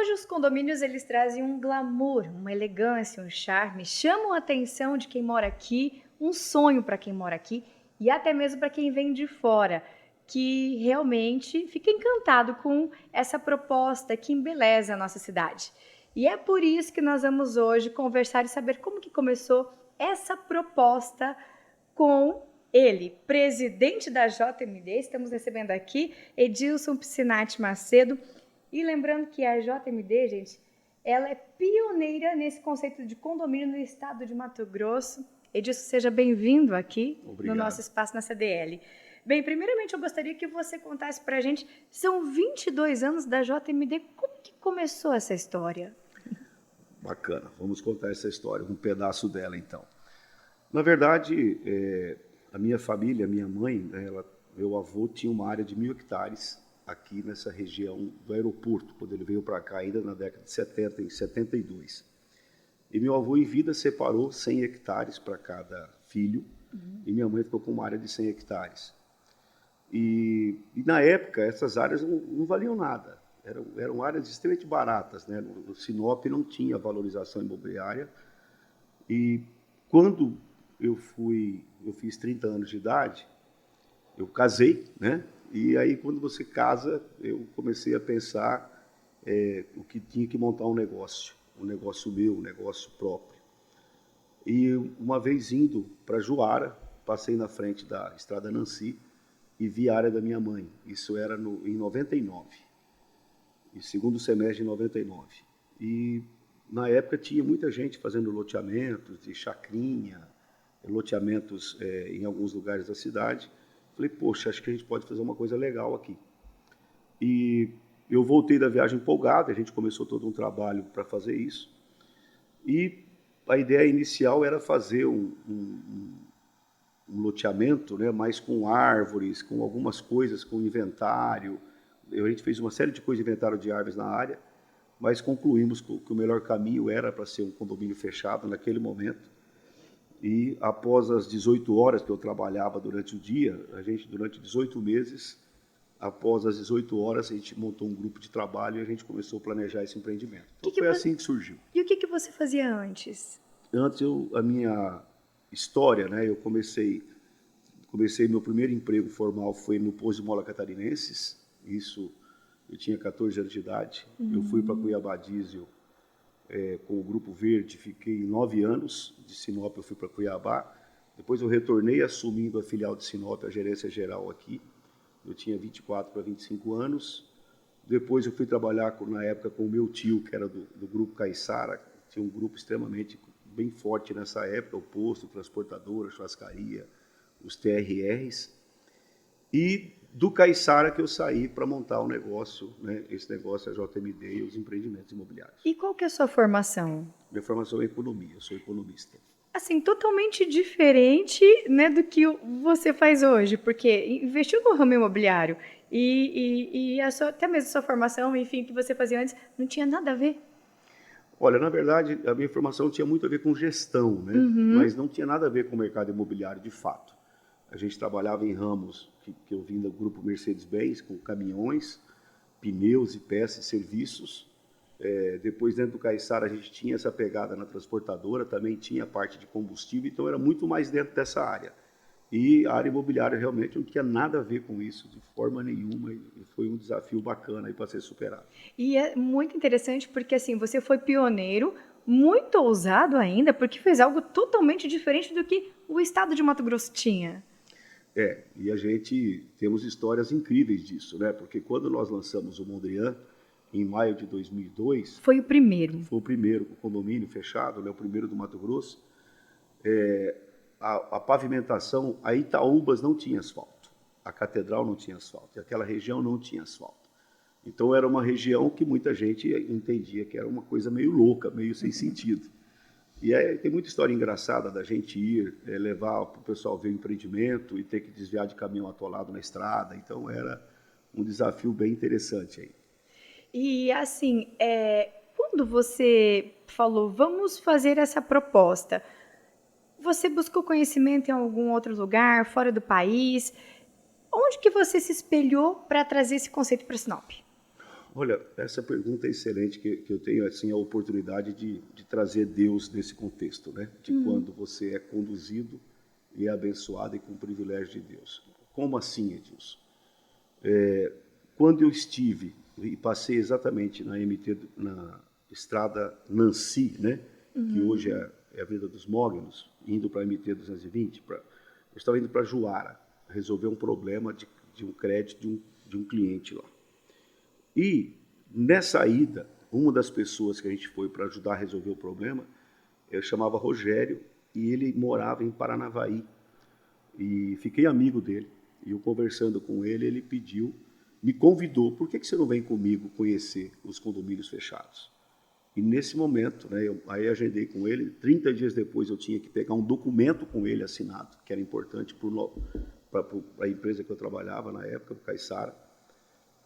Hoje os condomínios eles trazem um glamour, uma elegância, um charme, chamam a atenção de quem mora aqui, um sonho para quem mora aqui e até mesmo para quem vem de fora, que realmente fica encantado com essa proposta que embeleza a nossa cidade. E é por isso que nós vamos hoje conversar e saber como que começou essa proposta com ele, presidente da JMD. Estamos recebendo aqui Edilson Piscinati Macedo. E lembrando que a JMD, gente, ela é pioneira nesse conceito de condomínio no estado de Mato Grosso. Edilson, seja bem-vindo aqui no nosso espaço na CDL. Bem, primeiramente eu gostaria que você contasse para a gente, são 22 anos da JMD, como que começou essa história? Bacana, vamos contar essa história, um pedaço dela então. Na verdade, a minha família, a minha mãe, meu avô tinha uma área de 1.000 hectares aqui nessa região do aeroporto, quando ele veio para cá ainda na década de 70, em 72. E meu avô em vida separou 100 hectares para cada filho, e minha mãe ficou com uma área de 100 hectares. E na época, essas áreas não valiam nada, eram áreas extremamente baratas, né? No Sinop não tinha valorização imobiliária, e quando eu fiz 30 anos de idade, eu casei, né? E aí, quando você casa, eu comecei a pensar o que tinha que montar um negócio meu, um negócio próprio. E uma vez indo para Juara, passei na frente da Estrada Nancy e vi a área da minha mãe. Isso era em 99, e segundo semestre de 99. E na época tinha muita gente fazendo loteamentos de chacrinha, loteamentos em alguns lugares da cidade. Falei, poxa, acho que a gente pode fazer uma coisa legal aqui. E eu voltei da viagem empolgado, a gente começou todo um trabalho para fazer isso. E a ideia inicial era fazer um loteamento, né, mas com árvores, com algumas coisas, com inventário. A gente fez uma série de coisas de inventário de árvores na área, mas concluímos que o melhor caminho era para ser um condomínio fechado naquele momento. E após as 18 horas que eu trabalhava durante o dia, durante 18 meses, após as 18 horas, a gente montou um grupo de trabalho e a gente começou a planejar esse empreendimento. Então foi assim que surgiu. E o que você fazia antes? Antes, a minha história, né, eu comecei meu primeiro emprego formal foi no Pouso de Mola Catarinenses, isso eu tinha 14 anos de idade. Eu fui para Cuiabá Diesel com o Grupo Verde, fiquei 9 anos, de Sinop eu fui para Cuiabá, depois eu retornei assumindo a filial de Sinop, a gerência geral aqui, eu tinha 24 para 25 anos, depois eu fui trabalhar na época com o meu tio, que era do Grupo Caiçara, tinha um grupo extremamente bem forte nessa época, o posto, transportadora, churrascaria, os TRRs, e do Caiçara que eu saí para montar o negócio, né? Esse negócio é a JMD e os empreendimentos imobiliários. E qual que é a sua formação? Minha formação é economia, eu sou economista. Assim, totalmente diferente, né, do que você faz hoje, porque investiu no ramo imobiliário e até mesmo a sua formação, enfim, o que você fazia antes, não tinha nada a ver. Olha, na verdade, a minha formação tinha muito a ver com gestão, né? Mas não tinha nada a ver com o mercado imobiliário, de fato. A gente trabalhava em ramos que eu vim do grupo Mercedes-Benz, com caminhões, pneus e peças e serviços. Depois, dentro do Caiçara, a gente tinha essa pegada na transportadora, também tinha a parte de combustível, então era muito mais dentro dessa área. E a área imobiliária realmente não tinha nada a ver com isso, de forma nenhuma, e foi um desafio bacana para ser superado. E é muito interessante porque, assim, você foi pioneiro, muito ousado ainda, porque fez algo totalmente diferente do que o estado de Mato Grosso tinha. E a gente temos histórias incríveis disso, né? Porque quando nós lançamos o Mondrian, em maio de 2002... Foi o primeiro. Foi o primeiro, o condomínio fechado, né? O primeiro do Mato Grosso. A pavimentação, a Itaúbas não tinha asfalto, a Catedral não tinha asfalto, e aquela região não tinha asfalto. Então era uma região que muita gente entendia que era uma coisa meio louca, meio sem sentido. E tem muita história engraçada da gente ir, levar para o pessoal ver o empreendimento e ter que desviar de caminhão atolado na estrada. Então, era um desafio bem interessante aí. E, assim, quando você falou, vamos fazer essa proposta, você buscou conhecimento em algum outro lugar, fora do país? Onde que você se espelhou para trazer esse conceito para Sinop? Olha, essa pergunta é excelente, que eu tenho assim a oportunidade de trazer Deus nesse contexto, né? De quando você é conduzido e é abençoado e com o privilégio de Deus. Como assim, Edilson? Quando eu estive e passei exatamente na MT, na estrada Nancy, né? Que hoje é a Avenida dos Mognos, indo para a MT 220, eu estava indo para Juara, resolver um problema de um crédito de um cliente lá. E, nessa ida, uma das pessoas que a gente foi para ajudar a resolver o problema, eu chamava Rogério, e ele morava em Paranavaí. E fiquei amigo dele. E eu conversando com ele, ele pediu, me convidou, por que você não vem comigo conhecer os condomínios fechados? E nesse momento, né, aí agendei com ele, 30 dias depois eu tinha que pegar um documento com ele assinado, que era importante para a empresa que eu trabalhava na época, o Caiçara.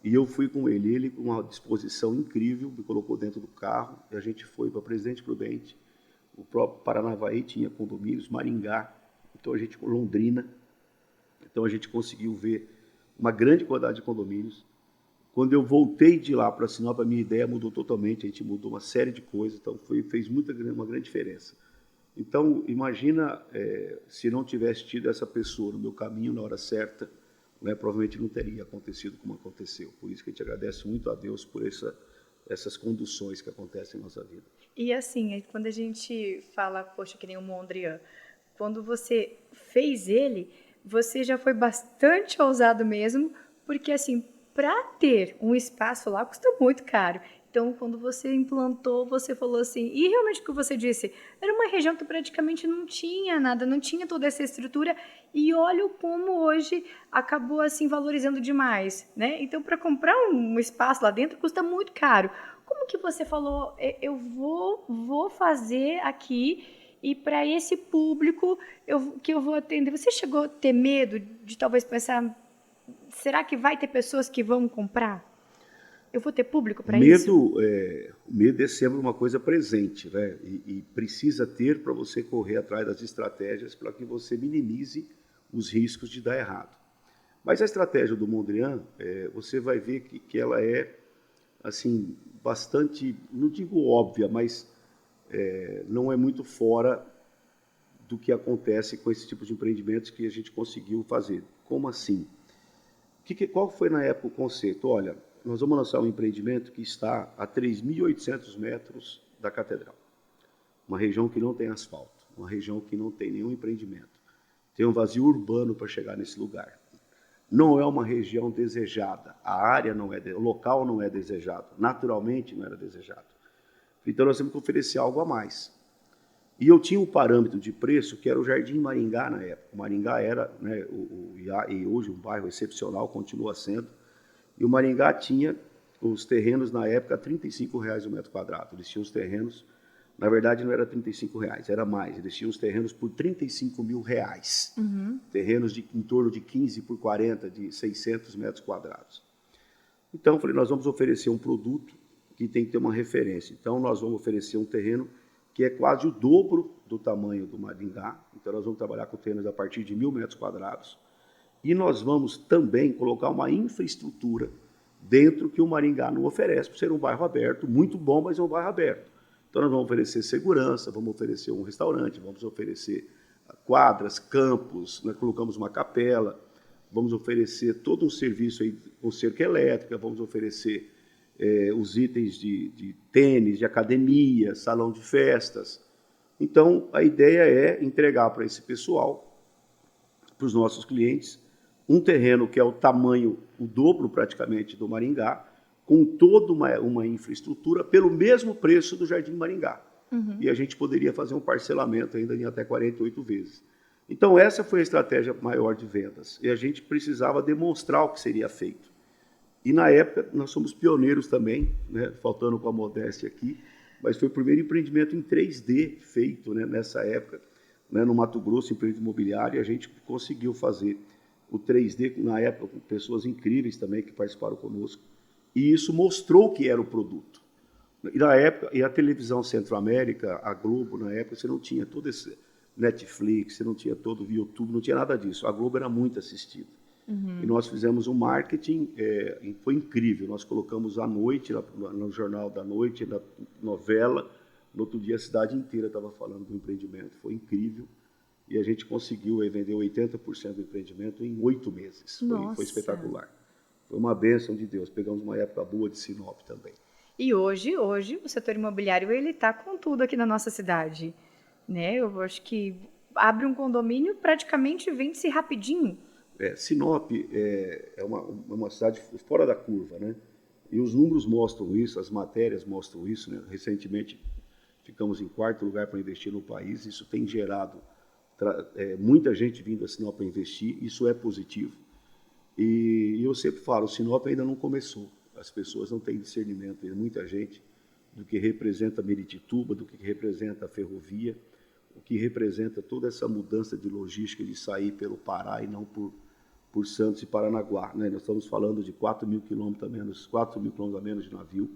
E eu fui com ele com uma disposição incrível, me colocou dentro do carro, e a gente foi para Presidente Prudente, o próprio Paranavaí tinha condomínios, Maringá, então a gente, Londrina, então a gente conseguiu ver uma grande quantidade de condomínios. Quando eu voltei de lá para Sinop, a minha ideia mudou totalmente, a gente mudou uma série de coisas, então fez uma grande diferença. Então, imagina se não tivesse tido essa pessoa no meu caminho na hora certa, né, provavelmente não teria acontecido como aconteceu. Por isso que a gente agradece muito a Deus por essas conduções que acontecem em nossa vida. E assim, quando a gente fala, poxa, que nem o Mondrian, quando você fez ele, você já foi bastante ousado mesmo, porque assim, para ter um espaço lá custa muito caro. Então, quando você implantou, você falou assim, e realmente o que você disse, era uma região que praticamente não tinha nada, não tinha toda essa estrutura, e olha como hoje acabou assim valorizando demais, né? Então, para comprar um espaço lá dentro custa muito caro. Como que você falou, eu vou fazer aqui e para esse público que eu vou atender? Você chegou a ter medo de talvez pensar, será que vai ter pessoas que vão comprar? Eu vou ter público para isso? O medo é sempre uma coisa presente, né? E precisa ter para você correr atrás das estratégias para que você minimize os riscos de dar errado. Mas a estratégia do Mondrian, você vai ver que ela é assim bastante, não digo óbvia, mas não é muito fora do que acontece com esse tipo de empreendimentos que a gente conseguiu fazer. Como assim? Qual foi na época o conceito? Olha, nós vamos lançar um empreendimento que está a 3.800 metros da catedral. Uma região que não tem asfalto, uma região que não tem nenhum empreendimento. Tem um vazio urbano para chegar nesse lugar. Não é uma região desejada, a área não é, o local não é desejado, naturalmente não era desejado. Então nós temos que oferecer algo a mais. E eu tinha um parâmetro de preço que era o Jardim Maringá na época. O Maringá era, né, e hoje um bairro excepcional, continua sendo. E o Maringá tinha os terrenos na época a R$35 o metro quadrado. Eles tinham os terrenos, na verdade não era R$35, era mais. Eles tinham os terrenos por R$35 mil. Terrenos em torno de 15 por 40, de 600 metros quadrados. Então eu falei, nós vamos oferecer um produto que tem que ter uma referência. Então nós vamos oferecer um terreno que é quase o dobro do tamanho do Maringá. Então, nós vamos trabalhar com terrenos a partir de 1.000 metros quadrados. E nós vamos também colocar uma infraestrutura dentro que o Maringá não oferece, por ser um bairro aberto, muito bom, mas é um bairro aberto. Então, nós vamos oferecer segurança, vamos oferecer um restaurante, vamos oferecer quadras, campos, nós colocamos uma capela, vamos oferecer todo um serviço aí com cerca elétrica, vamos oferecer os itens de tênis, de academia, salão de festas. Então, a ideia é entregar para esse pessoal, para os nossos clientes, um terreno que é o tamanho, o dobro praticamente do Maringá, com toda uma infraestrutura pelo mesmo preço do Jardim Maringá. E a gente poderia fazer um parcelamento ainda em até 48 vezes. Então, essa foi a estratégia maior de vendas. E a gente precisava demonstrar o que seria feito. E, na época, nós somos pioneiros também, né, faltando com a modéstia aqui, mas foi o primeiro empreendimento em 3D feito, né, nessa época, né, no Mato Grosso, empreendimento imobiliário, e a gente conseguiu fazer o 3D, na época, com pessoas incríveis também que participaram conosco, e isso mostrou o que era o produto. E, na época, e a televisão Centro-América, a Globo, na época, você não tinha todo esse Netflix, você não tinha todo o YouTube, não tinha nada disso. A Globo era muito assistida. E nós fizemos um marketing, foi incrível. Nós colocamos à noite, no Jornal da Noite, na novela. No outro dia, a cidade inteira estava falando do empreendimento. Foi incrível. E a gente conseguiu vender 80% do empreendimento em 8 meses. Foi espetacular. Foi uma bênção de Deus. Pegamos uma época boa de Sinop também. E hoje o setor imobiliário ele está com tudo aqui na nossa cidade, né? Eu acho que abre um condomínio, praticamente vende-se rapidinho. Sinop é uma cidade fora da curva, né? E os números mostram isso, as matérias mostram isso, né? Recentemente ficamos em 4º lugar para investir no país. Isso tem gerado muita gente vindo a Sinop para investir. Isso é positivo. E eu sempre falo, o Sinop ainda não começou. As pessoas não têm discernimento, muita gente, do que representa Meritituba, do que representa a ferrovia, o que representa toda essa mudança de logística de sair pelo Pará e não por Santos e Paranaguá, né? Nós estamos falando de 4.000 quilômetros a menos de navio,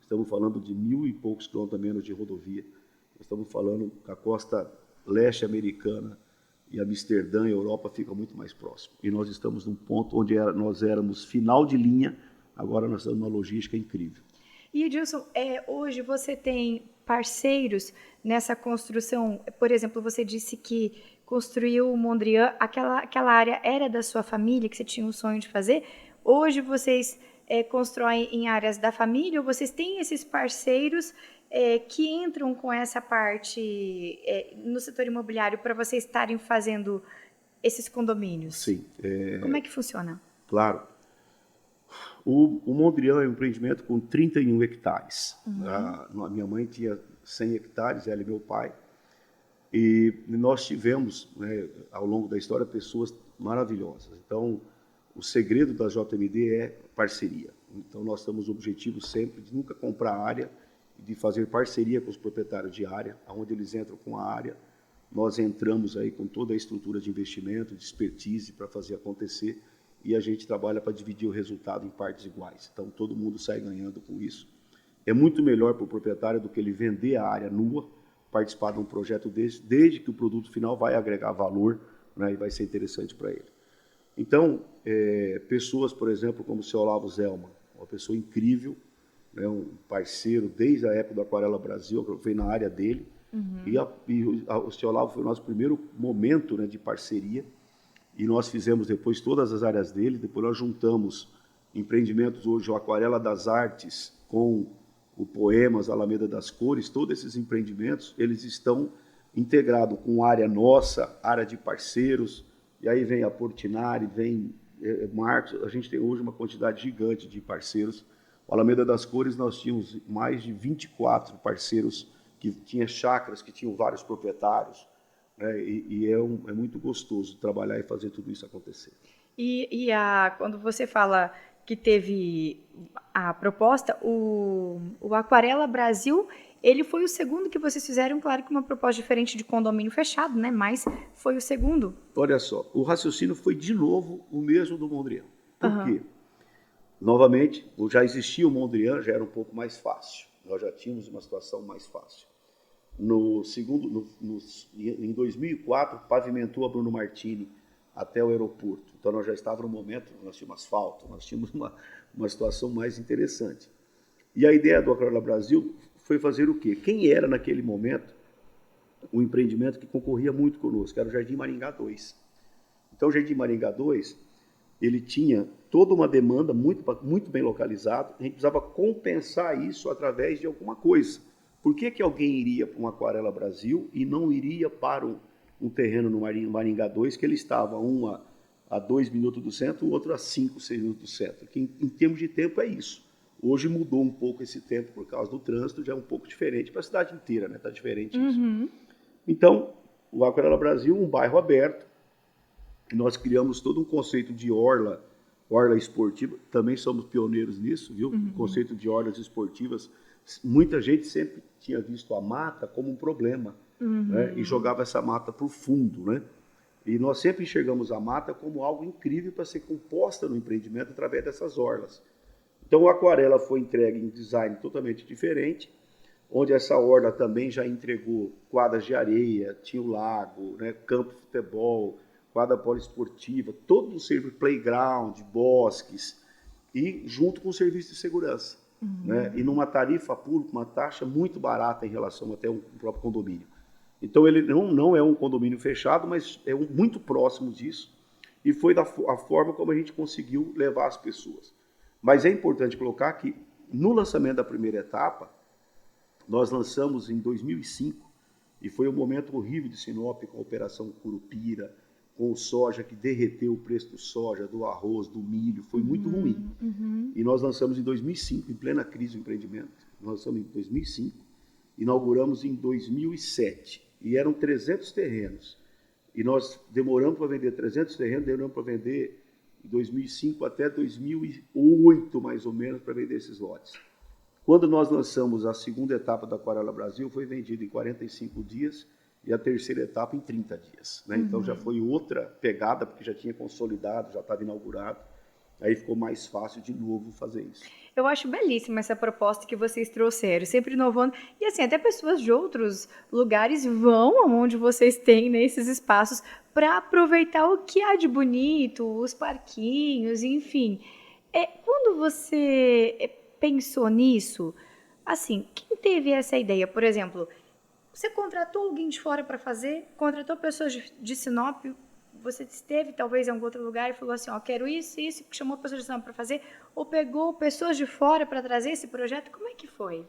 estamos falando de 1.000 e poucos quilômetros a menos de rodovia, nós estamos falando que a costa leste americana e Amsterdã, Europa, fica muito mais próximo. E nós estamos num ponto onde nós éramos final de linha, agora nós estamos numa logística incrível. E, Edilson, hoje você tem parceiros nessa construção? Por exemplo, você disse que construiu o Mondrian, aquela área era da sua família, que você tinha um sonho de fazer. Hoje vocês constroem em áreas da família ou vocês têm esses parceiros que entram com essa parte no setor imobiliário para vocês estarem fazendo esses condomínios? Sim. Como é que funciona? Claro. O Mondrian é um empreendimento com 31 hectares. A minha mãe tinha 100 hectares, ela e meu pai. E nós tivemos, né, ao longo da história, pessoas maravilhosas. Então, o segredo da JMD é parceria. Então, nós temos o objetivo sempre de nunca comprar área, de fazer parceria com os proprietários de área, onde eles entram com a área. Nós entramos aí com toda a estrutura de investimento, de expertise para fazer acontecer. E a gente trabalha para dividir o resultado em partes iguais. Então, todo mundo sai ganhando com isso. É muito melhor para o proprietário do que ele vender a área nua, participar de um projeto desse, desde que o produto final vai agregar valor, né, e vai ser interessante para ele. Então, pessoas, por exemplo, como o seu Olavo Zelman, uma pessoa incrível, né, um parceiro desde a época do Aquarela Brasil, que foi na área dele, e o seu Olavo foi o nosso primeiro momento, né, de parceria. E nós fizemos depois todas as áreas dele, depois nós juntamos empreendimentos hoje, o Aquarela das Artes com o Poemas, Alameda das Cores, todos esses empreendimentos, eles estão integrados com área nossa, área de parceiros, e aí vem a Portinari, vem Marcos, a gente tem hoje uma quantidade gigante de parceiros. O Alameda das Cores nós tínhamos mais de 24 parceiros que tinham chácaras, que tinham vários proprietários, e é muito gostoso trabalhar e fazer tudo isso acontecer. Quando você fala que teve a proposta, o Aquarela Brasil, ele foi o segundo que vocês fizeram, claro que uma proposta diferente de condomínio fechado, né? Mas foi o segundo. Olha só, o raciocínio foi de novo o mesmo do Mondrian. Por quê? Novamente, já existia o Mondrian, já era um pouco mais fácil. Nós já tínhamos uma situação mais fácil. Em 2004, pavimentou a Bruno Martini até o aeroporto. Então, nós já estávamos no momento, nós tínhamos asfalto, nós tínhamos uma situação mais interessante. E a ideia do Aquarela Brasil foi fazer o quê? Quem era, naquele momento, o empreendimento que concorria muito conosco, era o Jardim Maringá 2. Então, o Jardim Maringá 2, ele tinha toda uma demanda muito bem localizada, a gente precisava compensar isso através de alguma coisa. Por que alguém iria para um Aquarela Brasil e não iria para um terreno no Maringá 2, que ele estava a 2 minutos do centro, o outro a 5, 6 minutos do centro? Que em termos de tempo é isso. Hoje mudou um pouco esse tempo por causa do trânsito, já é um pouco diferente para a cidade inteira, né? Está diferente isso. Então, o Aquarela Brasil, um bairro aberto, nós criamos todo um conceito de orla esportiva, também somos pioneiros nisso, viu? O conceito de orlas esportivas. Muita gente sempre tinha visto a mata como um problema, né? E jogava essa mata para o fundo, né? E nós sempre enxergamos a mata como algo incrível para ser composta no empreendimento através dessas orlas. Então, o Aquarela foi entregue em design totalmente diferente, onde essa orla também já entregou quadras de areia, tinha o lago, né? Campo de futebol, quadra poliesportiva, todo o serviço, playground, bosques, e junto com o serviço de segurança. Né? E numa tarifa pública, uma taxa muito barata em relação até um próprio condomínio. Então, ele não é um condomínio fechado, mas é muito próximo disso, e foi a forma como a gente conseguiu levar as pessoas. Mas é importante colocar que, no lançamento da primeira etapa, nós lançamos em 2005, e foi um momento horrível de Sinop, com a Operação Curupira, com o soja que derreteu o preço do soja, do arroz, do milho, foi muito ruim. E nós lançamos em 2005, em plena crise do empreendimento. Nós lançamos em 2005, inauguramos em 2007, e eram 300 terrenos. E nós demoramos para vender 300 terrenos, demoramos para vender em 2005 até 2008, mais ou menos, para vender esses lotes. Quando nós lançamos a segunda etapa da Aquarela Brasil, foi vendido em 45 dias e a terceira etapa em 30 dias. Né? Então já foi outra pegada, porque já tinha consolidado, já estava inaugurado. Aí ficou mais fácil de novo fazer isso. Eu acho belíssima essa proposta que vocês trouxeram, sempre inovando. E assim, até pessoas de outros lugares vão aonde vocês têm, né, esses espaços para aproveitar o que há de bonito, os parquinhos, enfim. Quando você pensou nisso, assim, quem teve essa ideia? Por exemplo, você contratou alguém de fora para fazer? Contratou pessoas de Sinop? Você esteve talvez em algum outro lugar e falou assim, ó, quero isso, chamou pessoas de Sinop para fazer? Ou pegou pessoas de fora para trazer esse projeto? Como é que foi?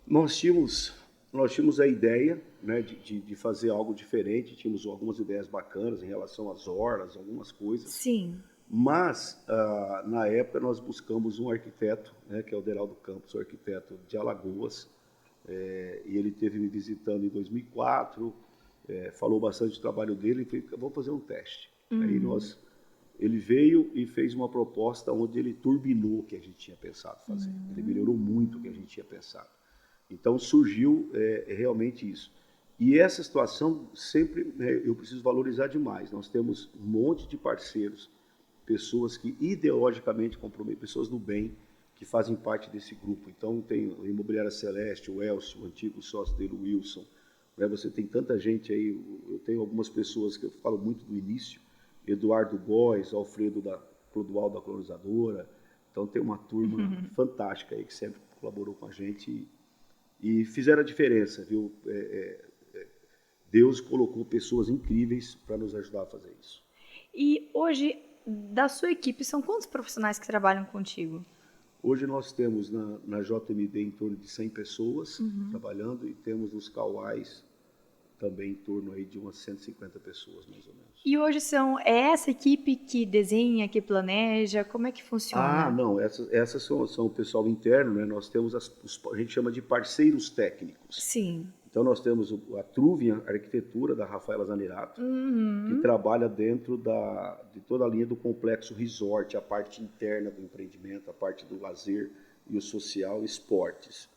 Nós tínhamos a ideia, né, de fazer algo diferente, tínhamos algumas ideias bacanas em relação às orlas, algumas coisas. Sim. Mas, na época, nós buscamos um arquiteto, né, que é o Deraldo Campos, um arquiteto de Alagoas, e ele esteve me visitando em 2004, falou bastante do trabalho dele e falei, vamos fazer um teste. Aí ele veio e fez uma proposta onde ele turbinou o que a gente tinha pensado fazer. Ele melhorou muito o que a gente tinha pensado. Então, surgiu realmente isso. E essa situação sempre, né, eu preciso valorizar demais. Nós temos um monte de parceiros, pessoas que ideologicamente comprometem, pessoas do bem, que fazem parte desse grupo. Então, tem a Imobiliária Celeste, o Elcio, o antigo sócio dele, o Wilson. Né? Você tem tanta gente aí, eu tenho algumas pessoas que eu falo muito do início, Eduardo Góes, Alfredo Clodoaldo da Colonizadora. Então, tem uma turma fantástica aí que sempre colaborou com a gente e fizeram a diferença, viu? Deus colocou pessoas incríveis para nos ajudar a fazer isso. E hoje, da sua equipe, são quantos profissionais que trabalham contigo? Hoje nós temos na JMD em torno de 100 pessoas trabalhando, e temos nos Cauais também em torno aí de umas 150 pessoas, mais ou menos. E hoje é essa equipe que desenha, que planeja, como é que funciona? Não, essas são o pessoal interno, né? Nós temos, a gente chama de parceiros técnicos. Sim. Então nós temos a Truvian Arquitetura, da Rafaela Zanerato, que trabalha dentro de toda a linha do complexo resort, a parte interna do empreendimento, a parte do lazer e o social e esportes.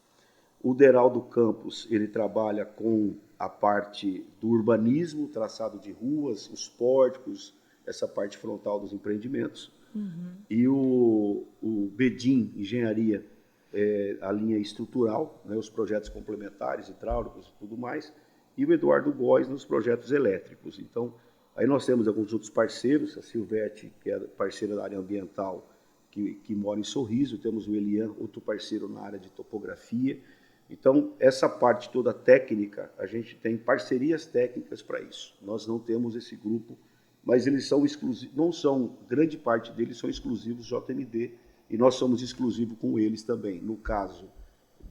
O Deraldo Campos, ele trabalha com a parte do urbanismo, traçado de ruas, os pórticos, essa parte frontal dos empreendimentos. E o Bedim Engenharia, a linha estrutural, né, os projetos complementares, hidráulicos e tudo mais, e o Eduardo Góes nos projetos elétricos. Então, aí nós temos alguns outros parceiros, a Silvete, que é parceira da área ambiental, que mora em Sorriso, temos o Elian, outro parceiro na área de topografia. Então, essa parte toda técnica, a gente tem parcerias técnicas para isso. Nós não temos esse grupo, mas eles são exclusivos, não são, grande parte deles são exclusivos JMD, e nós somos exclusivos com eles também, no caso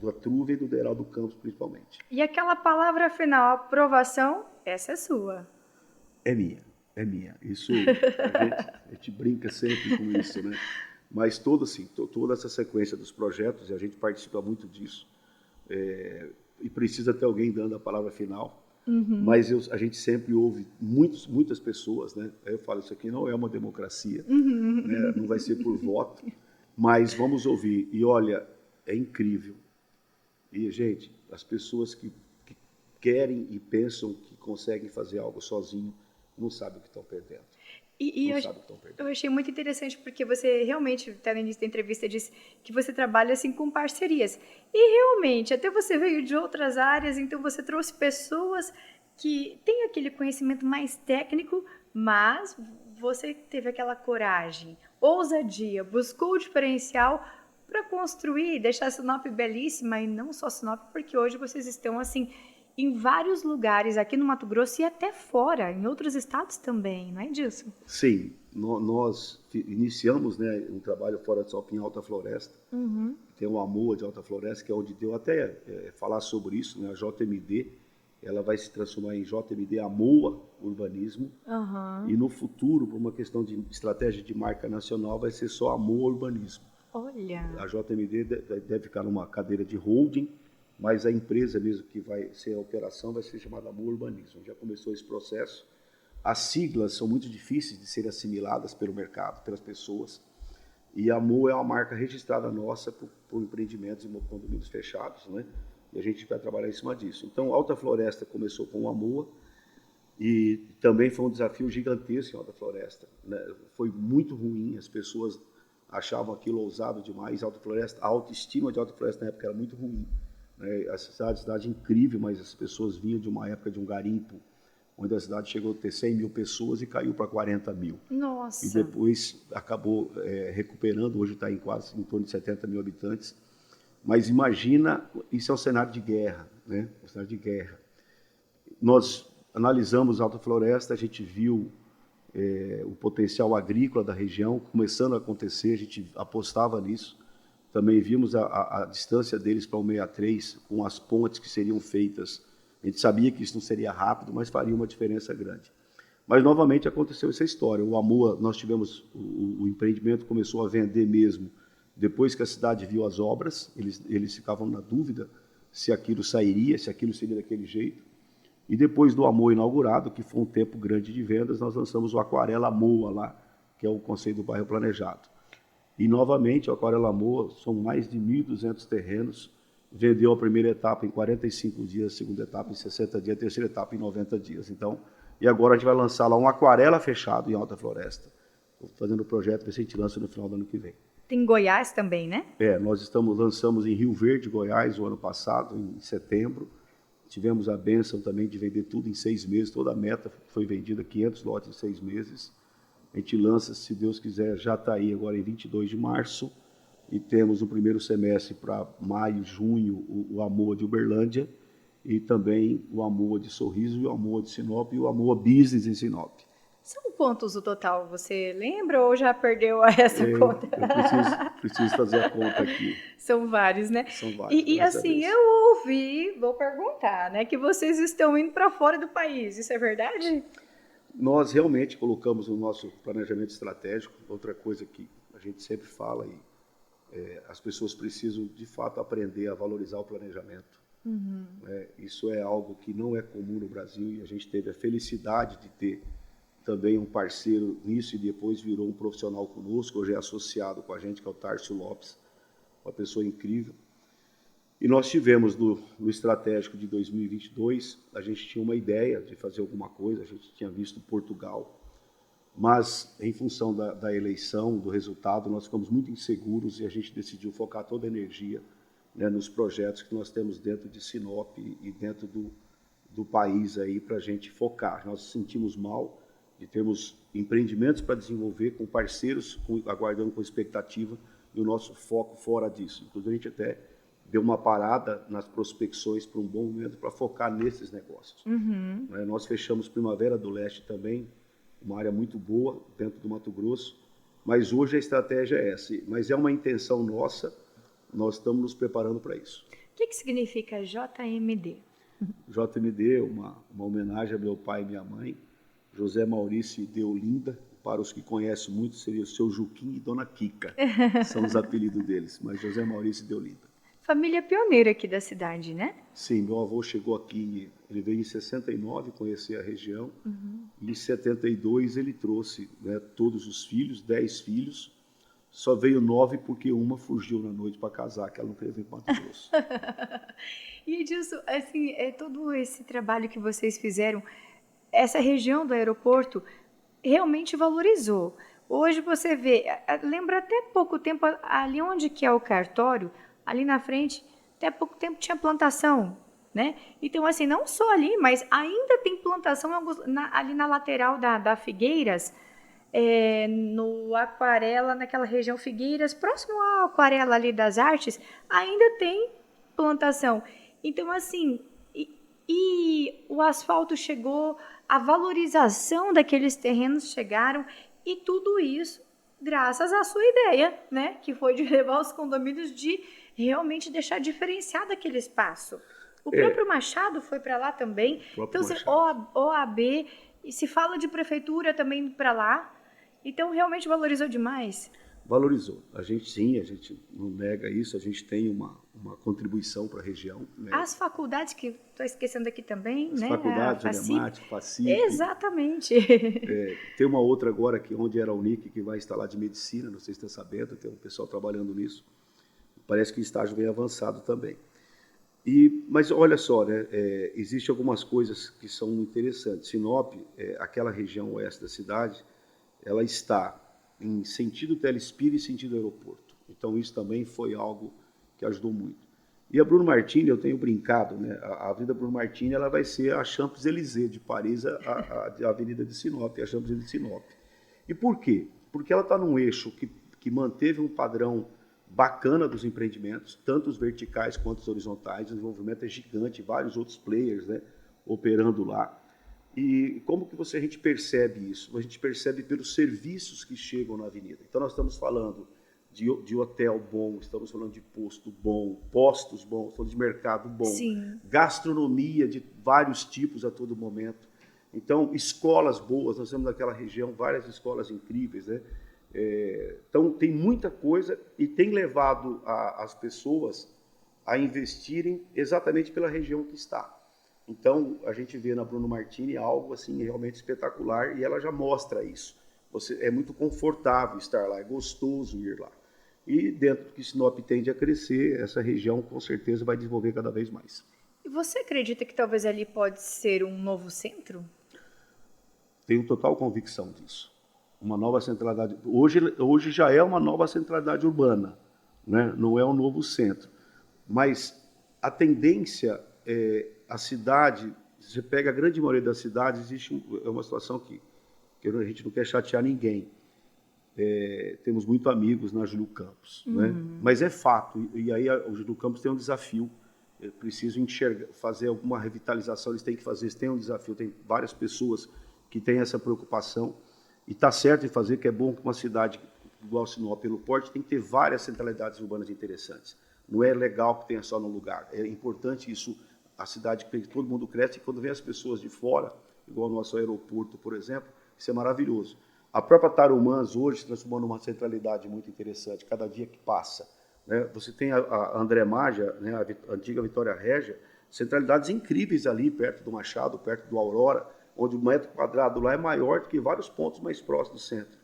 da Truva e do Deraldo Campos, principalmente. E aquela palavra final, aprovação, essa é sua. É minha. Isso, a gente brinca sempre com isso, né? Mas toda essa sequência dos projetos, e a gente participa muito disso, e precisa ter alguém dando a palavra final, mas a gente sempre ouve muitas pessoas, né? Aí eu falo, isso aqui não é uma democracia, né? Não vai ser por voto, mas vamos ouvir. E olha, é incrível. E, gente, as pessoas que querem e pensam que conseguem fazer algo sozinho, não sabem o que estão perdendo. Eu achei muito interessante, porque você realmente, até no início da entrevista, disse que você trabalha assim com parcerias. E realmente, até você veio de outras áreas, então você trouxe pessoas que têm aquele conhecimento mais técnico, Mas você teve aquela coragem, ousadia, buscou o diferencial para construir, deixar Sinop belíssima, e não só Sinop, porque hoje vocês estão assim em vários lugares aqui no Mato Grosso e até fora, em outros estados também, não é disso? Sim, nós iniciamos, né, um trabalho fora de Sinop em Alta Floresta. Tem uma AMOA de Alta Floresta, que é onde deu até falar sobre isso, né, a JMD, ela vai se transformar em JMD AMOA Urbanismo, e no futuro, por uma questão de estratégia de marca nacional, vai ser só AMOA Urbanismo. Olha! A JMD deve ficar numa cadeira de holding, mas a empresa mesmo que vai ser a operação vai ser chamada AMOA Urbanismo. Já começou esse processo. As siglas são muito difíceis de serem assimiladas pelo mercado, pelas pessoas. E a AMOA é uma marca registrada nossa por empreendimentos e condomínios fechados, né? E a gente vai trabalhar em cima disso. Então, Alta Floresta começou com o AMOA e também foi um desafio gigantesco em Alta Floresta, né? Foi muito ruim, as pessoas achavam aquilo ousado demais. Alta Floresta, a autoestima de Alta Floresta na época era muito ruim, né? A cidade incrível, mas as pessoas vinham de uma época de um garimpo, onde a cidade chegou a ter 100 mil pessoas e caiu para 40 mil. Nossa! E depois acabou recuperando, hoje está em quase em torno de 70 mil habitantes. Mas imagina, isso é um cenário de guerra, né? Um cenário de guerra. Nós analisamos a Alta Floresta, a gente viu o potencial agrícola da região começando a acontecer, a gente apostava nisso. Também vimos a distância deles para o 63, com as pontes que seriam feitas. A gente sabia que isso não seria rápido, mas faria uma diferença grande. Mas, novamente, aconteceu essa história. O AMOA, nós tivemos, o empreendimento começou a vender mesmo depois que a cidade viu as obras. Eles ficavam na dúvida se aquilo sairia, se aquilo seria daquele jeito. E depois do AMOA inaugurado, que foi um tempo grande de vendas, nós lançamos o Aquarela AMOA lá, que é o conceito do bairro planejado. E, novamente, o Aquarela AMOA são mais de 1.200 terrenos. Vendeu a primeira etapa em 45 dias, a segunda etapa em 60 dias, a terceira etapa em 90 dias. Então, e agora a gente vai lançar lá um Aquarela fechado em Alta Floresta. Estou fazendo o projeto, ver se a gente lança no final do ano que vem. Tem Goiás também, né? Nós lançamos em Rio Verde, Goiás, o ano passado, em setembro. Tivemos a bênção também de vender tudo em 6 meses, toda a meta foi vendida, 500 lotes em 6 meses. A gente lança, se Deus quiser, já está aí agora em 22 de março. E temos no primeiro semestre para maio, junho, o AMOA de Uberlândia, e também o AMOA de Sorriso, e o AMOA de Sinop, e o AMOA Business em Sinop. São quantos o total? Você lembra ou já perdeu essa conta? Eu preciso fazer a conta aqui. São vários, né? São vários. E assim, eu ouvi, vou perguntar, né, que vocês estão indo para fora do país. Isso é verdade? Nós realmente colocamos no nosso planejamento estratégico, outra coisa que a gente sempre fala, as pessoas precisam, de fato, aprender a valorizar o planejamento. Isso é algo que não é comum no Brasil, e a gente teve a felicidade de ter também um parceiro nisso, e depois virou um profissional conosco, hoje é associado com a gente, que é o Tárcio Lopes, uma pessoa incrível. E nós tivemos, no estratégico de 2022, a gente tinha uma ideia de fazer alguma coisa, a gente tinha visto Portugal, mas em função da eleição, do resultado, nós ficamos muito inseguros e a gente decidiu focar toda a energia, né, nos projetos que nós temos dentro de Sinop e dentro do país aí para a gente focar. Nós nos sentimos mal de termos empreendimentos para desenvolver com parceiros, aguardando com expectativa, e o nosso foco fora disso. Inclusive, a gente até deu uma parada nas prospecções por um bom momento para focar nesses negócios. Nós fechamos Primavera do Leste também, uma área muito boa dentro do Mato Grosso, mas hoje a estratégia é essa. Mas é uma intenção nossa, nós estamos nos preparando para isso. O que significa JMD? JMD é uma homenagem a meu pai e minha mãe, José Maurício e Deolinda. Para os que conhecem muito, seria o seu Juquim e Dona Kika, são os apelidos deles, mas José Maurício e Deolinda. Família pioneira aqui da cidade, né? Sim, meu avô chegou aqui, ele veio em 69 conhecer a região, e em 72 ele trouxe, né, todos os filhos, 10 filhos, só veio 9 porque uma fugiu na noite para casar, que ela não queria vir para Mato Grosso. E disso, assim, todo esse trabalho que vocês fizeram, essa região do aeroporto realmente valorizou. Hoje você vê, lembra até pouco tempo, ali onde que é o cartório, ali na frente, até pouco tempo tinha plantação. né? Então, assim, não só ali, mas ainda tem plantação ali na lateral da Figueiras, no Aquarela, naquela região Figueiras, próximo à Aquarela ali das Artes, ainda tem plantação. Então, assim, e o asfalto chegou, a valorização daqueles terrenos chegaram, e tudo isso graças à sua ideia, né? Que foi de levar os condomínios, de realmente deixar diferenciado aquele espaço. O próprio Machado foi para lá também. Então, OAB, e se fala de prefeitura também para lá. Então, realmente valorizou demais. Valorizou. A gente não nega isso, a gente tem uma contribuição para a região. Né? As faculdades, que estou esquecendo aqui também, As né? faculdades, a FACIP. Exatamente. Tem uma outra agora, onde era a Unic, que vai instalar de medicina, não sei se está sabendo, tem um pessoal trabalhando nisso. Parece que o estágio bem avançado também. Mas olha só, né, existem algumas coisas que são interessantes. Sinop, aquela região oeste da cidade, ela está em sentido Telespires e sentido aeroporto. Então, isso também foi algo que ajudou muito. E a Bruno Martini, eu tenho brincado, né, a Avenida Bruno Martini, ela vai ser a Champs-Élysées de Paris, a Avenida de Sinop, a Champs-Élysées de Sinop. E por quê? Porque ela está num eixo que manteve um padrão bacana dos empreendimentos, tanto os verticais quanto os horizontais. O desenvolvimento é gigante, vários outros players, né, operando lá. E como que a gente percebe isso? A gente percebe pelos serviços que chegam na avenida. Então, nós estamos falando de hotel bom, estamos falando de posto bom, postos bons, estamos falando de mercado bom, Sim. Gastronomia de vários tipos a todo momento. Então, escolas boas, nós temos naquela região várias escolas incríveis, né? Então, tem muita coisa e tem levado as pessoas a investirem exatamente pela região que está. Então, a gente vê na Bruno Martini algo assim realmente espetacular, e ela já mostra isso. É muito confortável estar lá, é gostoso ir lá. E dentro do que Sinop tende a crescer, essa região com certeza vai desenvolver cada vez mais. E você acredita que talvez ali pode ser um novo centro? Tenho total convicção disso. Uma nova centralidade. Hoje já é uma nova centralidade urbana, né? Não é um novo centro. Mas a tendência a cidade, você pega a grande maioria das cidades, existe uma situação que a gente não quer chatear ninguém. Temos muitos amigos na Júlio Campos, né? Mas é fato, e aí o Júlio Campos tem um desafio, preciso fazer alguma revitalização, eles têm que fazer, eles têm um desafio, tem várias pessoas que têm essa preocupação, e está certo em fazer, que é bom que uma cidade igual Sinop, pelo porte, tem que ter várias centralidades urbanas interessantes. Não é legal que tenha só num lugar, é importante isso, a cidade, que todo mundo cresce, e quando vem as pessoas de fora, igual o nosso aeroporto, por exemplo, isso é maravilhoso. A própria Tarumãs hoje se transformou numa centralidade muito interessante, cada dia que passa. Né? Você tem a André Magia, né, a antiga Vitória Régia, centralidades incríveis ali, perto do Machado, perto do Aurora, onde o metro quadrado lá é maior do que vários pontos mais próximos do centro.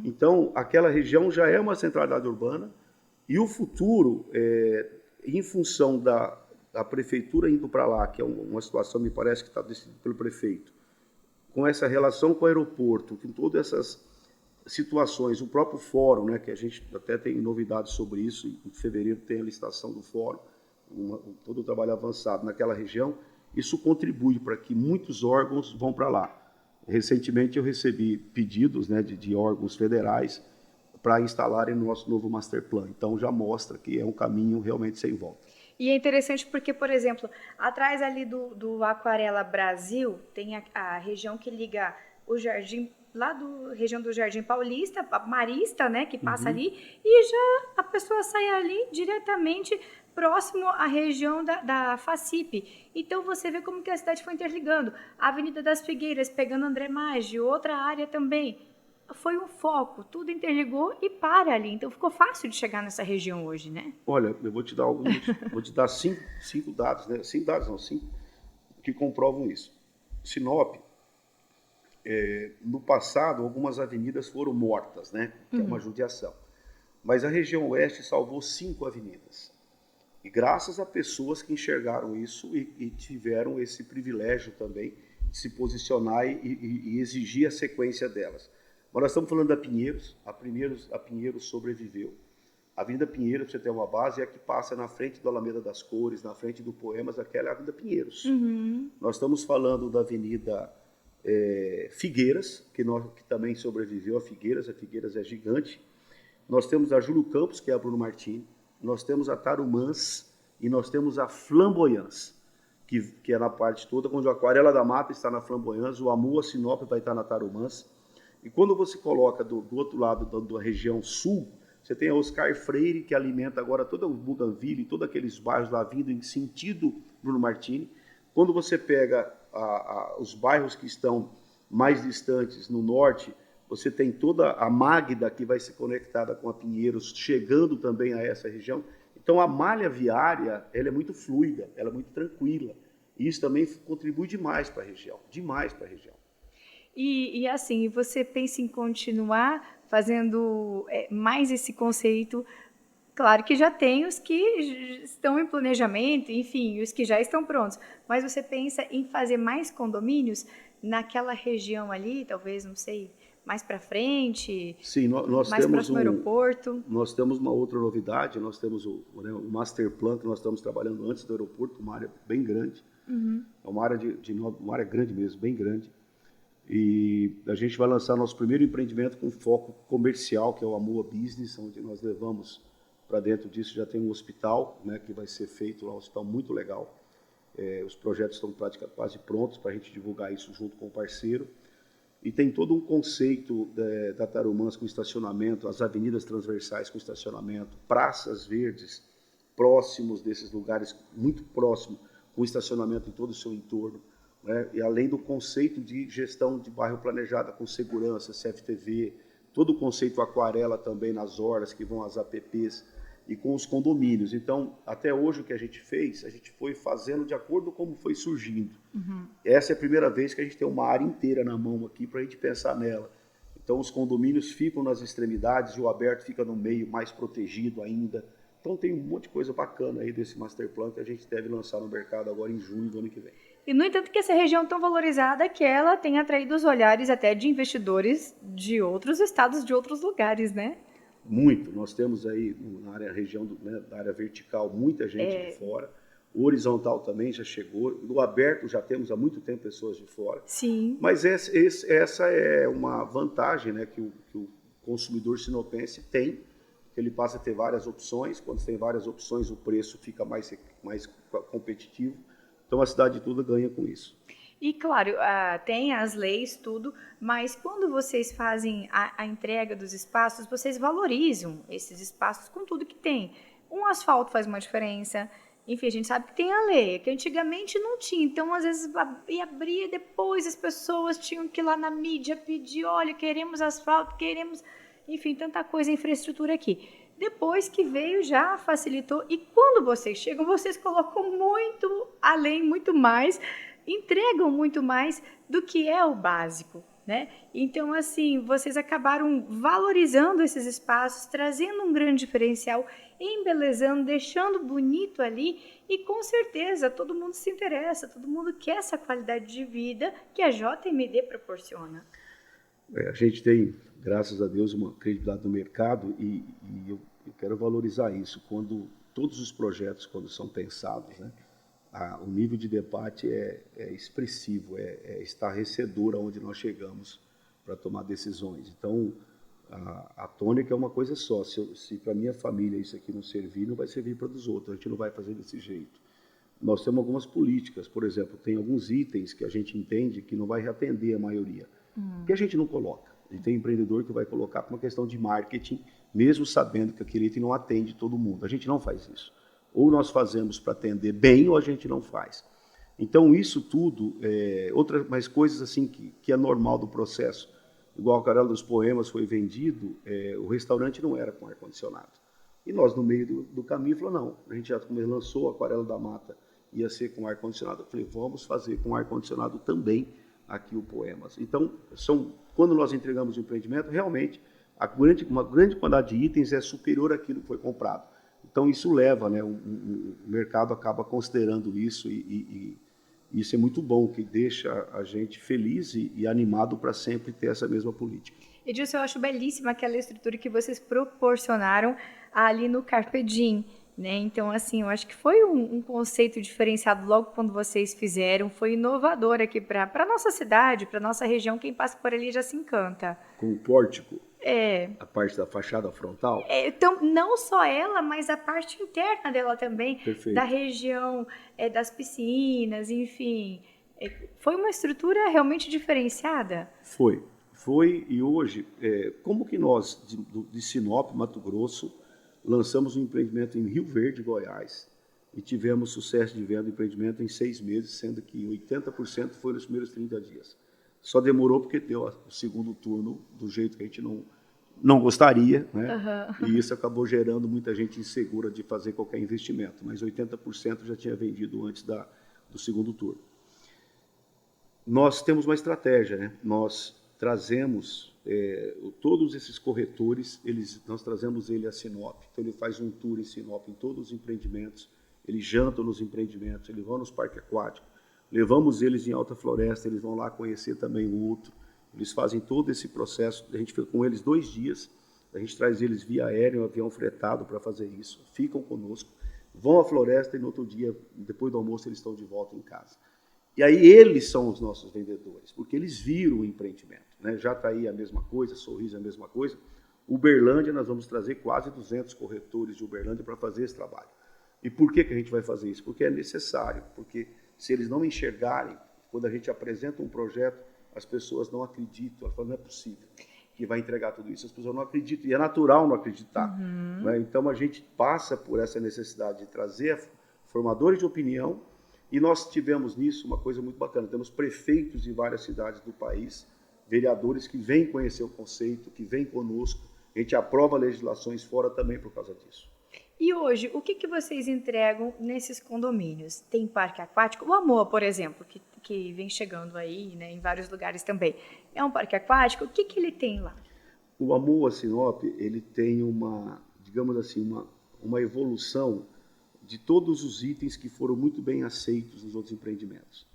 Então, aquela região já é uma centralidade urbana, e o futuro, em função da prefeitura indo para lá, que é uma situação, me parece, que está decidida pelo prefeito, com essa relação com o aeroporto, com todas essas situações, o próprio fórum, né, que a gente até tem novidades sobre isso, em fevereiro tem a licitação do fórum, todo o trabalho avançado naquela região, isso contribui para que muitos órgãos vão para lá. Recentemente eu recebi pedidos, né, de órgãos federais para instalarem no nosso novo master plan, então já mostra que é um caminho realmente sem volta. E é interessante porque, por exemplo, atrás ali do Aquarela Brasil, tem a região que liga o Jardim, lá região do Jardim Paulista, Marista, né, que passa ali, e já a pessoa sai ali diretamente próximo à região da FACIP. Então, você vê como que a cidade foi interligando. A Avenida das Figueiras, pegando André Maggi, outra área também. Foi um foco, tudo interligou e para ali. Então, ficou fácil de chegar nessa região hoje, né? Olha, eu vou te dar cinco dados, né? 5 dados, não, 5 que comprovam isso. Sinop, no passado, algumas avenidas foram mortas, né? Que é uma judiação. Mas a região oeste salvou 5 avenidas. E graças a pessoas que enxergaram isso e tiveram esse privilégio também de se posicionar e exigir a sequência delas. Mas nós estamos falando da Pinheiros, a Pinheiros sobreviveu. A Avenida Pinheiros, para você ter uma base, é a que passa na frente do Alameda das Cores, na frente do Poemas, aquela é a Avenida Pinheiros. Nós estamos falando da Avenida Figueiras, que também sobreviveu a Figueiras é gigante. Nós temos a Júlio Campos, que é a Bruno Martini, nós temos a Tarumãs e nós temos a Flamboyance, que é na parte toda, onde o Aquarela da Mata está na Flamboyance, o Amua Sinop vai estar na Tarumãs. E quando você coloca do outro lado da região sul, você tem a Oscar Freire, que alimenta agora todo o Bougainville, todos aqueles bairros lá vindo em sentido Bruno Martini. Quando você pega os bairros que estão mais distantes no norte, você tem toda a Magda, que vai ser conectada com a Pinheiros, chegando também a essa região. Então, a malha viária, ela é muito fluida, ela é muito tranquila. E isso também contribui demais para a região, demais para a região. E assim, você pensa em continuar fazendo mais esse conceito? Claro que já tem os que estão em planejamento, enfim, os que já estão prontos. Mas você pensa em fazer mais condomínios naquela região ali, talvez, não sei, mais para frente? Sim, nós mais temos próximo ao aeroporto? Nós temos uma outra novidade, nós temos o Master Plan que nós estamos trabalhando antes do aeroporto, uma área bem grande. É uma área uma área grande mesmo, bem grande. E a gente vai lançar nosso primeiro empreendimento com foco comercial, que é o Amua Business, onde nós levamos para dentro disso, já tem um hospital, né, que vai ser feito lá, um hospital muito legal. Os projetos estão praticamente quase prontos para a gente divulgar isso junto com o parceiro. E tem todo um conceito da Tarumãs com estacionamento, as avenidas transversais com estacionamento, praças verdes próximos desses lugares, muito próximo, com estacionamento em todo o seu entorno. Né? E além do conceito de gestão de bairro planejada com segurança, CFTV, todo o conceito aquarela também nas horas que vão às APPs e com os condomínios. Então, até hoje o que a gente fez, a gente foi fazendo de acordo com como foi surgindo. Essa é a primeira vez que a gente tem uma área inteira na mão aqui para a gente pensar nela. Então, os condomínios ficam nas extremidades e o aberto fica no meio, mais protegido ainda. Então, tem um monte de coisa bacana aí desse Master Plan que a gente deve lançar no mercado agora em junho do ano que vem. E, no entanto, que essa região tão valorizada que ela tem atraído os olhares até de investidores de outros estados, de outros lugares, né? Muito. Nós temos aí na região da área vertical muita gente de fora. O horizontal também já chegou. No aberto já temos há muito tempo pessoas de fora. Sim. Mas essa é uma vantagem, né, que o consumidor sinopense tem, que ele passa a ter várias opções. Quando tem várias opções, o preço fica mais competitivo. Então, a cidade toda ganha com isso. E, claro, tem as leis, tudo, mas quando vocês fazem a entrega dos espaços, vocês valorizam esses espaços com tudo que tem. Um asfalto faz uma diferença. Enfim, a gente sabe que tem a lei, que antigamente não tinha. Então, às vezes, abria depois, as pessoas tinham que ir lá na mídia pedir, olha, queremos asfalto, queremos... Enfim, tanta coisa, infraestrutura aqui. Depois que veio, já facilitou. E quando vocês chegam, vocês colocam muito além, muito mais, entregam muito mais do que é o básico, né? Então, assim, vocês acabaram valorizando esses espaços, trazendo um grande diferencial, embelezando, deixando bonito ali e, com certeza, todo mundo se interessa, todo mundo quer essa qualidade de vida que a JMD proporciona. A gente tem, graças a Deus, uma credibilidade no mercado e eu quero valorizar isso. Quando todos os projetos, quando são pensados, né, o nível de debate é expressivo, é estarrecedor aonde nós chegamos para tomar decisões. Então, a tônica é uma coisa só. Se para a minha família isso aqui não servir, não vai servir para os outros. A gente não vai fazer desse jeito. Nós temos algumas políticas, por exemplo, tem alguns itens que a gente entende que não vai atender a maioria, que a gente não coloca. E tem empreendedor que vai colocar por uma questão de marketing, mesmo sabendo que aquele item não atende todo mundo. A gente não faz isso. Ou nós fazemos para atender bem, ou a gente não faz. Então, isso tudo, mais coisas assim que é normal do processo. Igual o Aquarela dos Poemas foi vendido, o restaurante não era com ar-condicionado. E nós, no meio do caminho, falamos, não, a gente já lançou o Aquarela da Mata, ia ser com ar-condicionado. Eu falei, vamos fazer com ar-condicionado também aqui o Poemas. Então, quando nós entregamos o empreendimento, realmente, uma grande quantidade de itens é superior àquilo que foi comprado. Então, isso leva, né, o mercado acaba considerando isso e isso é muito bom, que deixa a gente feliz e animado para sempre ter essa mesma política. Edilson, eu acho belíssima aquela estrutura que vocês proporcionaram ali no Carpe Diem, né? Então, assim, eu acho que foi um conceito diferenciado logo quando vocês fizeram, foi inovador aqui para a nossa cidade, para a nossa região, quem passa por ali já se encanta. Com o pórtico, É, a parte da fachada frontal. então, não só ela, mas a parte interna dela também, da Perfeito. região, das piscinas, enfim. Foi uma estrutura realmente diferenciada. Foi. Foi e hoje, como que nós, de Sinop, Mato Grosso, lançamos um empreendimento em Rio Verde, Goiás, e tivemos sucesso de venda do empreendimento em 6 meses, sendo que 80% foi nos primeiros 30 dias. Só demorou porque deu o segundo turno do jeito que a gente não gostaria, né? Aham. E isso acabou gerando muita gente insegura de fazer qualquer investimento, mas 80% já tinha vendido antes do segundo turno. Nós temos uma estratégia, né? Nós trazemos todos esses corretores, nós trazemos ele a Sinop, então ele faz um tour em Sinop, em todos os empreendimentos, eles jantam nos empreendimentos, eles vão nos parques aquáticos, levamos eles em Alta Floresta, eles vão lá conhecer também o outro, eles fazem todo esse processo, a gente fica com eles 2 dias, a gente traz eles via aéreo, um avião fretado para fazer isso, ficam conosco, vão à floresta e no outro dia, depois do almoço, eles estão de volta em casa. E aí eles são os nossos vendedores, porque eles viram o empreendimento. Né? Já está aí a mesma coisa, Sorriso é a mesma coisa. Uberlândia, nós vamos trazer quase 200 corretores de Uberlândia para fazer esse trabalho. E por que a gente vai fazer isso? Porque é necessário, porque se eles não enxergarem, quando a gente apresenta um projeto, as pessoas não acreditam, elas falam, não é possível que vai entregar tudo isso. As pessoas não acreditam, e é natural não acreditar. Né? Então a gente passa por essa necessidade de trazer formadores de opinião. E nós tivemos nisso uma coisa muito bacana. Temos prefeitos de várias cidades do país, vereadores que vêm conhecer o conceito, que vêm conosco. A gente aprova legislações fora também por causa disso. E hoje, o que vocês entregam nesses condomínios? Tem parque aquático? O Amor, por exemplo, que vem chegando aí, né, em vários lugares também. É um parque aquático? O que ele tem lá? O Amor Sinop, ele tem digamos assim, uma evolução de todos os itens que foram muito bem aceitos nos outros empreendimentos.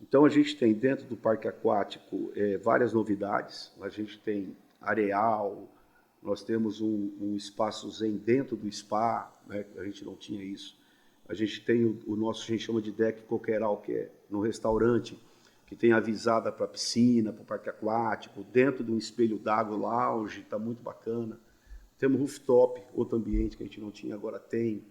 Então, a gente tem dentro do parque aquático várias novidades. A gente tem areal, nós temos um espaço zen dentro do spa, né? A gente não tinha isso. A gente tem o nosso, a gente chama de deck coqueiral, que é no restaurante, que tem a visada para a piscina, para o parque aquático, dentro de um espelho d'água, lounge, está muito bacana. Temos rooftop, outro ambiente que a gente não tinha, agora tem.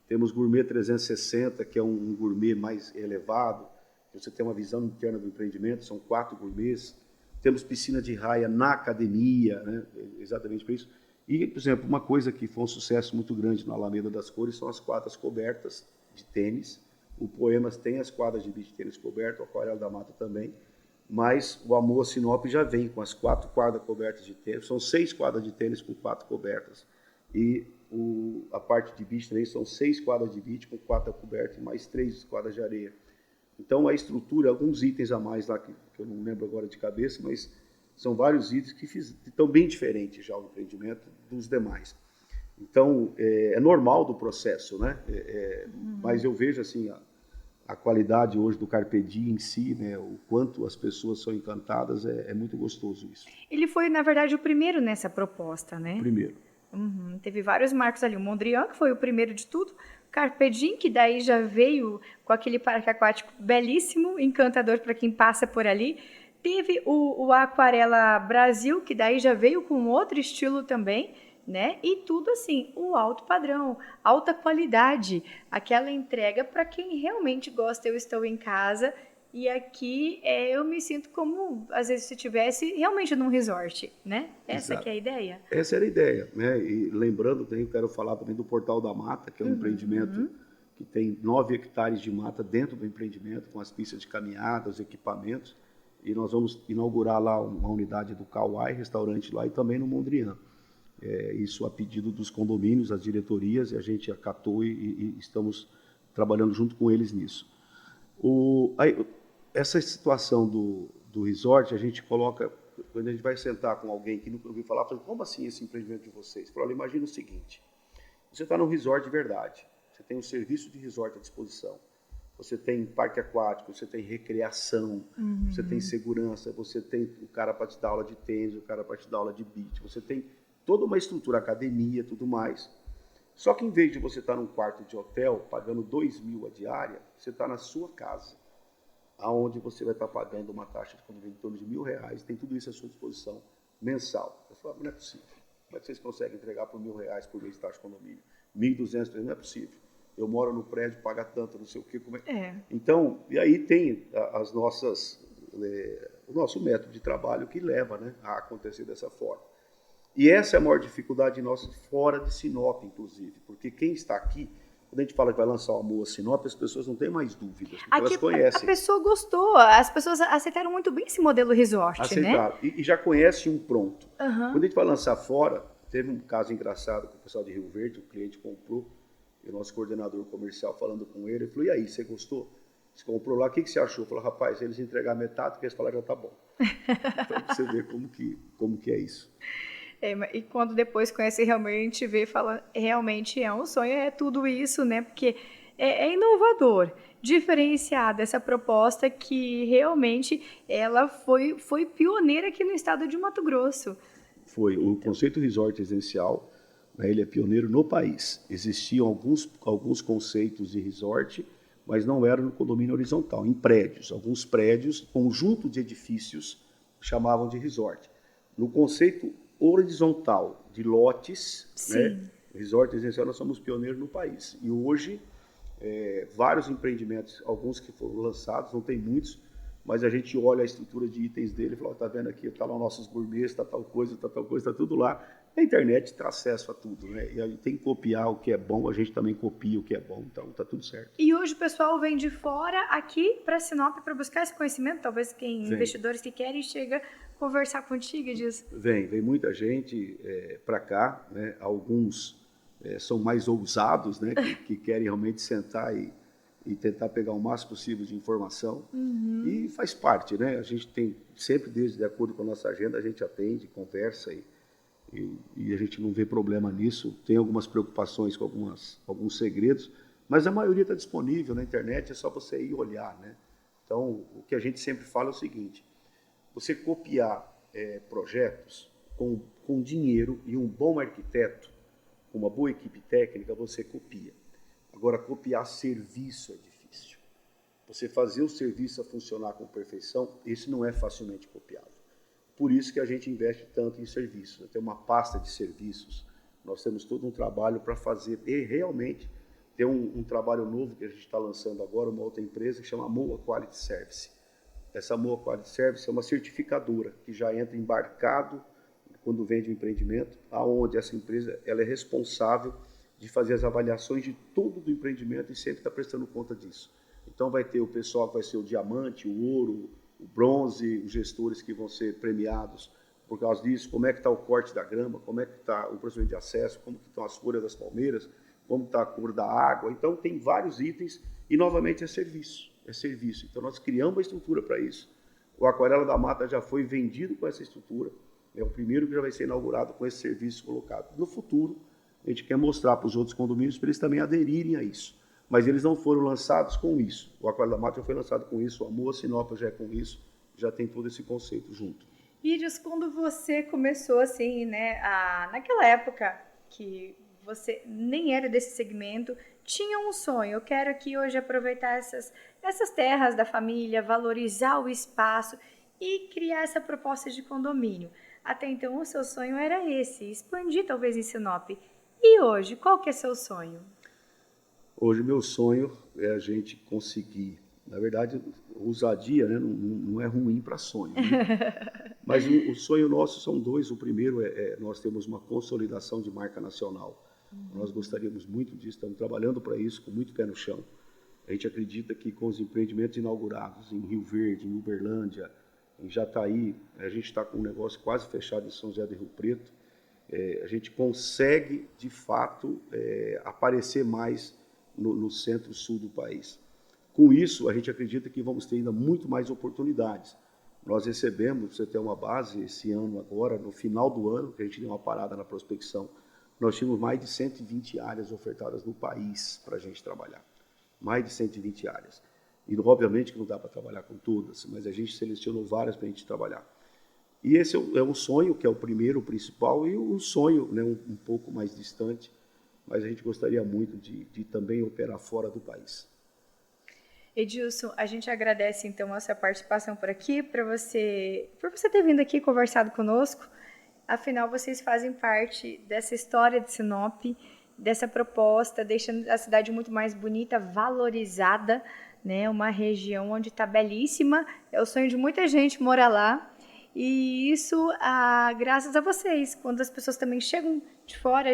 Temos Gourmet 360, que é um gourmet mais elevado, você tem uma visão interna do empreendimento, são 4 gourmets. Temos piscina de raia na academia, né? Exatamente para isso. E, por exemplo, uma coisa que foi um sucesso muito grande na Alameda das Cores são as quadras cobertas de tênis. O Poemas tem as quadras de beach tênis coberto, o Aquarela da Mata também, mas o Amor Sinop já vem com as 4 quadras cobertas de tênis, são 6 quadras de tênis com 4 cobertas. E a parte de beach também são 6 quadras de beach com 4 cobertas e mais 3 quadras de areia. Então a estrutura, alguns itens a mais lá que eu não lembro agora de cabeça, mas são vários itens que estão bem diferentes já o empreendimento dos demais. Então é normal do processo, né? Mas eu vejo assim a qualidade hoje do Carpe Diem em si, né? O quanto as pessoas são encantadas, é muito gostoso isso. Ele foi, na verdade, o primeiro nessa proposta, né? Primeiro. Teve vários marcos ali. O Mondrian, que foi o primeiro de tudo. Carpe Diem, que daí já veio com aquele parque aquático belíssimo, encantador para quem passa por ali. Teve o Aquarela Brasil, que daí já veio com outro estilo também, né? E tudo assim, o alto padrão, alta qualidade, aquela entrega para quem realmente gosta. Eu estou em casa e aqui eu me sinto como, às vezes, se estivesse realmente num resort, né? Essa que é a ideia. Essa era a ideia, né? E lembrando, eu quero falar também do Portal da Mata, que é um empreendimento que tem 9 hectares de mata dentro do empreendimento, com as pistas de caminhada, os equipamentos, e nós vamos inaugurar lá uma unidade do Kauai, restaurante lá, e também no Mondrian. Isso a pedido dos condomínios, das diretorias, e a gente acatou e estamos trabalhando junto com eles nisso. Essa situação do resort, a gente coloca, quando a gente vai sentar com alguém que nunca ouviu falar, fala, como assim esse empreendimento de vocês? Fala, imagina o seguinte, você está num resort de verdade, você tem um serviço de resort à disposição, você tem parque aquático, você tem recreação, você tem segurança, você tem o cara para te dar aula de tênis, o cara para te dar aula de beach, você tem toda uma estrutura, academia, tudo mais. Só que em vez de você estar num quarto de hotel pagando 2.000 a diária, você está na sua casa, aonde você vai estar pagando uma taxa de condomínio em torno de R$1.000, tem tudo isso à sua disposição mensal. Eu falo, não é possível. Como é que vocês conseguem entregar por R$1.000 por mês de taxa de condomínio? 1.200, não é possível. Eu moro no prédio, paga tanto, não sei o quê. Como é? Então, e aí tem as nossas, o nosso método de trabalho que leva, né, a acontecer dessa forma. E essa é a maior dificuldade nossa fora de Sinop, inclusive, porque quem está aqui, quando a gente fala que vai lançar uma Moa Sinop, as pessoas não têm mais dúvidas, porque elas conhecem. A pessoa gostou, as pessoas aceitaram muito bem esse modelo resort, aceitaram, né? E já conhece um pronto. Uhum. Quando a gente vai lançar fora, teve um caso engraçado com o pessoal de Rio Verde, o cliente comprou, e o nosso coordenador comercial falando com ele falou, e aí, você gostou? Você comprou lá, o que você achou? Falou, rapaz, eles entregaram metade, porque eles falaram, já tá bom. Então, você vê como que é isso. E quando depois conhece realmente, vê e fala, realmente é um sonho, é tudo isso, né? Porque é inovador, diferenciada essa proposta que realmente ela foi pioneira aqui no estado de Mato Grosso. Foi, o conceito resort residencial, né, ele é pioneiro no país. Existiam alguns conceitos de resort, mas não eram no condomínio horizontal, em prédios. Alguns prédios, conjunto de edifícios, chamavam de resort. No conceito horizontal de lotes, né, resort residencial, nós somos pioneiros no país. E hoje, vários empreendimentos, alguns que foram lançados, não tem muitos, mas a gente olha a estrutura de itens dele e fala, tá vendo aqui, tá lá nossos gourmets, tá tal coisa, tá tudo lá. A internet tem acesso a tudo, né? E aí tem que copiar o que é bom, a gente também copia o que é bom, então tá tudo certo. E hoje o pessoal vem de fora aqui para Sinop para buscar esse conhecimento, talvez quem investidores que querem chega conversar contigo e diz... Vem muita gente para cá, né? Alguns são mais ousados, né? Que querem realmente sentar e tentar pegar o máximo possível de informação. E faz parte, né? A gente tem sempre, desde de acordo com a nossa agenda, a gente atende, conversa e a gente não vê problema nisso. Tem algumas preocupações com alguns segredos, mas a maioria está disponível na internet, é só você ir olhar, né? Então, o que a gente sempre fala é o seguinte, você copiar projetos com dinheiro e um bom arquiteto, com uma boa equipe técnica, você copia. Agora, copiar serviço é difícil. Você fazer o serviço a funcionar com perfeição, esse não é facilmente copiável. Por isso que a gente investe tanto em serviços. Tem uma pasta de serviços, nós temos todo um trabalho para fazer, e realmente tem um trabalho novo que a gente está lançando agora, uma outra empresa que chama Moa Quality Service. Essa Moa Quality Service é uma certificadora que já entra embarcado quando vende o empreendimento, aonde essa empresa ela é responsável de fazer as avaliações de todo do empreendimento e sempre está prestando conta disso. Então vai ter o pessoal que vai ser o diamante, o ouro, o bronze, os gestores que vão ser premiados por causa disso, como é que está o corte da grama, como é que está o procedimento de acesso, como que estão as folhas das palmeiras, como está a cor da água. Então tem vários itens e novamente é serviço. Então nós criamos uma estrutura para isso. O Aquarela da Mata já foi vendido com essa estrutura, é o primeiro que já vai ser inaugurado com esse serviço colocado. No futuro, a gente quer mostrar para os outros condomínios para eles também aderirem a isso. Mas eles não foram lançados com isso. O Aquarela da Mata já foi lançado com isso, a Moa Sinop já é com isso, já tem todo esse conceito junto. Iris, quando você começou assim, né, naquela época que você nem era desse segmento, tinha um sonho, eu quero aqui hoje aproveitar essas terras da família, valorizar o espaço e criar essa proposta de condomínio. Até então o seu sonho era esse, expandir talvez em Sinop. E hoje, qual que é seu sonho? Hoje meu sonho é a gente conseguir, na verdade, ousadia, né, não é ruim para sonho, né? Mas o sonho nosso são dois. O primeiro nós temos uma consolidação de marca nacional. Nós gostaríamos muito disso, estamos trabalhando para isso com muito pé no chão. A gente acredita que com os empreendimentos inaugurados em Rio Verde, em Uberlândia, em Jataí, a gente está com um negócio quase fechado em São José do Rio Preto, a gente consegue, de fato, aparecer mais no centro-sul do país. Com isso, a gente acredita que vamos ter ainda muito mais oportunidades. Nós recebemos, para você ter uma base, esse ano agora, no final do ano, que a gente deu uma parada na prospecção, nós tínhamos mais de 120 áreas ofertadas no país para a gente trabalhar. Mais de 120 áreas. E, obviamente, que não dá para trabalhar com todas, mas a gente selecionou várias para a gente trabalhar. E esse é um sonho, que é o primeiro, o principal, e um sonho, né, um pouco mais distante, mas a gente gostaria muito de também operar fora do país. Edilson, a gente agradece então a sua participação por aqui, por você ter vindo aqui conversado conosco. Afinal, vocês fazem parte dessa história de Sinop, dessa proposta, deixando a cidade muito mais bonita, valorizada, né? Uma região onde está belíssima, é o sonho de muita gente morar lá. E isso, graças a vocês, quando as pessoas também chegam de fora,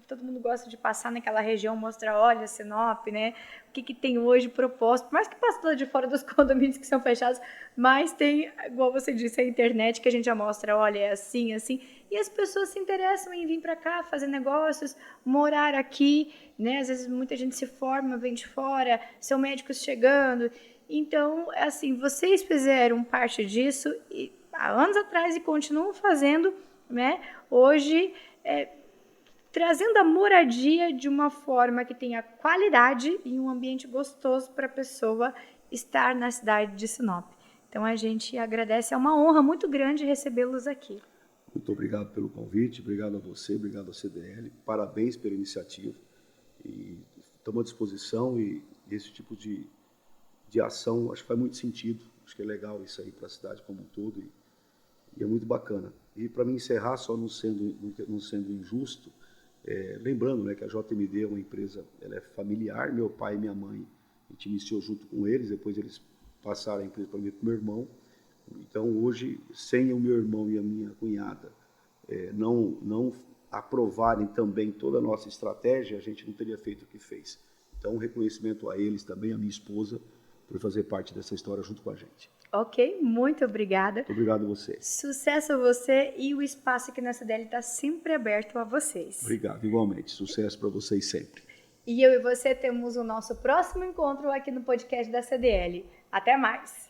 todo mundo gosta de passar naquela região, mostrar, olha, Sinop, né? O que tem hoje proposto, por mais que passe lá de fora dos condomínios que são fechados, mas tem, igual você disse, a internet que a gente já mostra, olha, é assim, assim, e as pessoas se interessam em vir para cá, fazer negócios, morar aqui, né? Às vezes muita gente se forma, vem de fora, são médicos chegando, então, assim, vocês fizeram parte disso há anos atrás e continuam fazendo, né? Hoje, trazendo a moradia de uma forma que tenha qualidade e um ambiente gostoso para a pessoa estar na cidade de Sinop. Então, a gente agradece, é uma honra muito grande recebê-los aqui. Muito obrigado pelo convite, obrigado a você, obrigado ao CDL, parabéns pela iniciativa. E estamos à disposição e esse tipo de ação, acho que faz muito sentido, acho que é legal isso aí para a cidade como um todo e é muito bacana. E para mim encerrar, só não sendo injusto, lembrando, né, que a JMD é uma empresa, ela é familiar, meu pai e minha mãe, a gente iniciou junto com eles, depois eles passaram a empresa para mim e para o meu irmão. Então hoje, sem o meu irmão e a minha cunhada não aprovarem também toda a nossa estratégia, a gente não teria feito o que fez. Então, um reconhecimento a eles também, a minha esposa, por fazer parte dessa história junto com a gente. Ok, muito obrigada. Muito obrigado a você. Sucesso a você e o espaço aqui na CDL está sempre aberto a vocês. Obrigado, igualmente. Sucesso para vocês sempre. E eu e você temos o nosso próximo encontro aqui no podcast da CDL. Até mais!